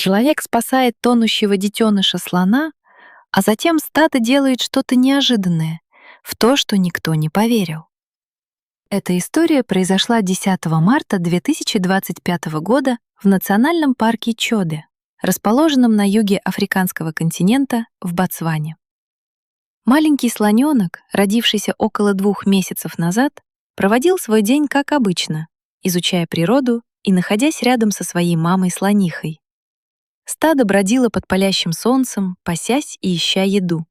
Человек спасает тонущего детеныша слона, а затем стадо делает что-то неожиданное, в то, что никто не поверил. Эта история произошла 10 марта 2025 года в национальном парке Чоде, расположенном на юге африканского континента в Ботсване. Маленький слоненок, родившийся около 2 месяцев назад, проводил свой день как обычно, изучая природу и находясь рядом со своей мамой-слонихой. Стадо бродило под палящим солнцем, пасясь и ища еду.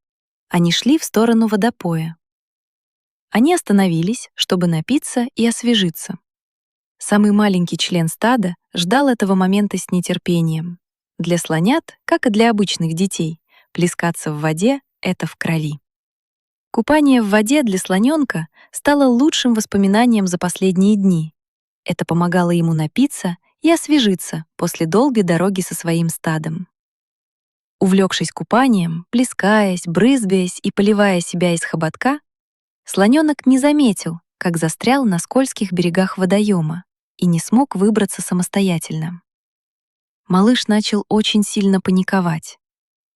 Они шли в сторону водопоя. Они остановились, чтобы напиться и освежиться. Самый маленький член стада ждал этого момента с нетерпением. Для слонят, как и для обычных детей, плескаться в воде — это в крови. Купание в воде для слоненка стало лучшим воспоминанием за последние дни. Это помогало ему напиться и освежиться после долгой дороги со своим стадом. Увлекшись купанием, плескаясь, брызгаясь и поливая себя из хоботка, слоненок не заметил, как застрял на скользких берегах водоема и не смог выбраться самостоятельно. Малыш начал очень сильно паниковать.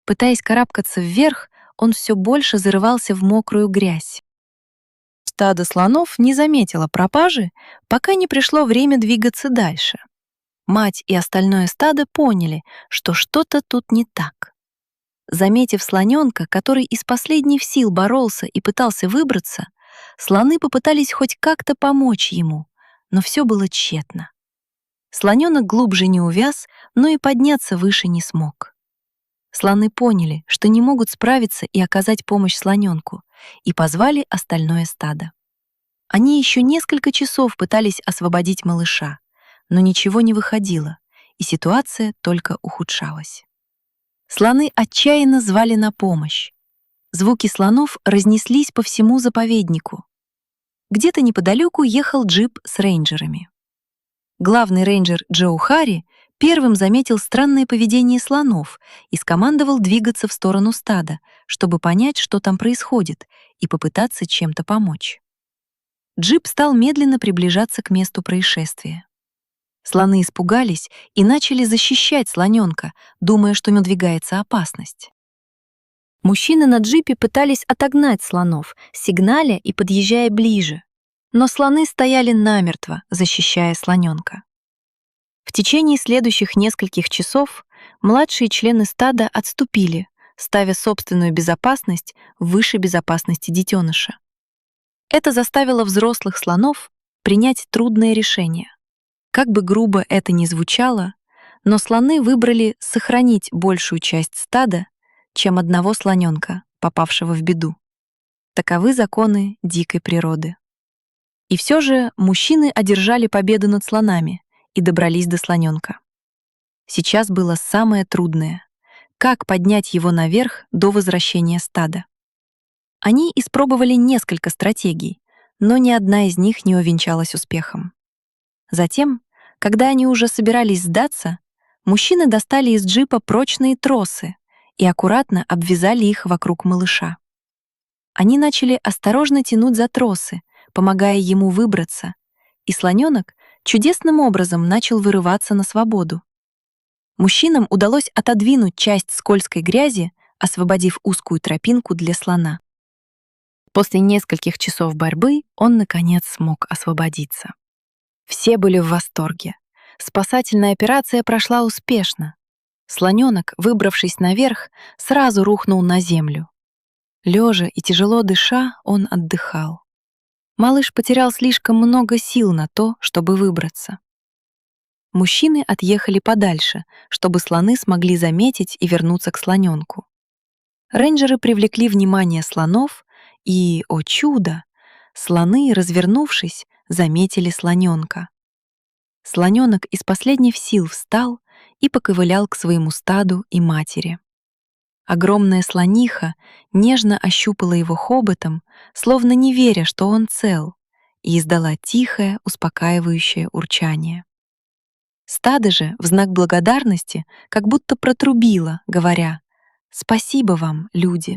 Пытаясь карабкаться вверх, он все больше зарывался в мокрую грязь. Стадо слонов не заметило пропажи, пока не пришло время двигаться дальше. Мать и остальное стадо поняли, что что-то тут не так. Заметив слоненка, который из последних сил боролся и пытался выбраться, слоны попытались хоть как-то помочь ему, но все было тщетно. Слоненок глубже не увяз, но и подняться выше не смог. Слоны поняли, что не могут справиться и оказать помощь слоненку, и позвали остальное стадо. Они еще несколько часов пытались освободить малыша, но ничего не выходило, и ситуация только ухудшалась. Слоны отчаянно звали на помощь. Звуки слонов разнеслись по всему заповеднику. Где-то неподалеку ехал джип с рейнджерами. Главный рейнджер Джоу Харри первым заметил странное поведение слонов и скомандовал двигаться в сторону стада, чтобы понять, что там происходит, и попытаться чем-то помочь. Джип стал медленно приближаться к месту происшествия. Слоны испугались и начали защищать слоненка, думая, что надвигается опасность. Мужчины на джипе пытались отогнать слонов, сигналя и подъезжая ближе, но слоны стояли намертво, защищая слоненка. В течение следующих нескольких часов младшие члены стада отступили, ставя собственную безопасность выше безопасности детеныша. Это заставило взрослых слонов принять трудное решение. Как бы грубо это ни звучало, но слоны выбрали сохранить большую часть стада, чем одного слоненка, попавшего в беду. Таковы законы дикой природы. И все же мужчины одержали победу над слонами и добрались до слоненка. Сейчас было самое трудное — как поднять его наверх до возвращения стада. Они испробовали несколько стратегий, но ни одна из них не увенчалась успехом. Затем, когда они уже собирались сдаться, мужчины достали из джипа прочные тросы и аккуратно обвязали их вокруг малыша. Они начали осторожно тянуть за тросы, помогая ему выбраться, и слоненок чудесным образом начал вырываться на свободу. Мужчинам удалось отодвинуть часть скользкой грязи, освободив узкую тропинку для слона. После нескольких часов борьбы он, наконец, смог освободиться. Все были в восторге. Спасательная операция прошла успешно. Слоненок, выбравшись наверх, сразу рухнул на землю. Лежа и тяжело дыша, он отдыхал. Малыш потерял слишком много сил на то, чтобы выбраться. Мужчины отъехали подальше, чтобы слоны смогли заметить и вернуться к слоненку. Рейнджеры привлекли внимание слонов, и, о чудо, слоны, развернувшись, заметили слоненка. Слоненок из последних сил встал и поковылял к своему стаду и матери. Огромная слониха нежно ощупала его хоботом, словно не веря, что он цел, и издала тихое, успокаивающее урчание. Стадо же в знак благодарности как будто протрубило, говоря: «Спасибо вам, люди».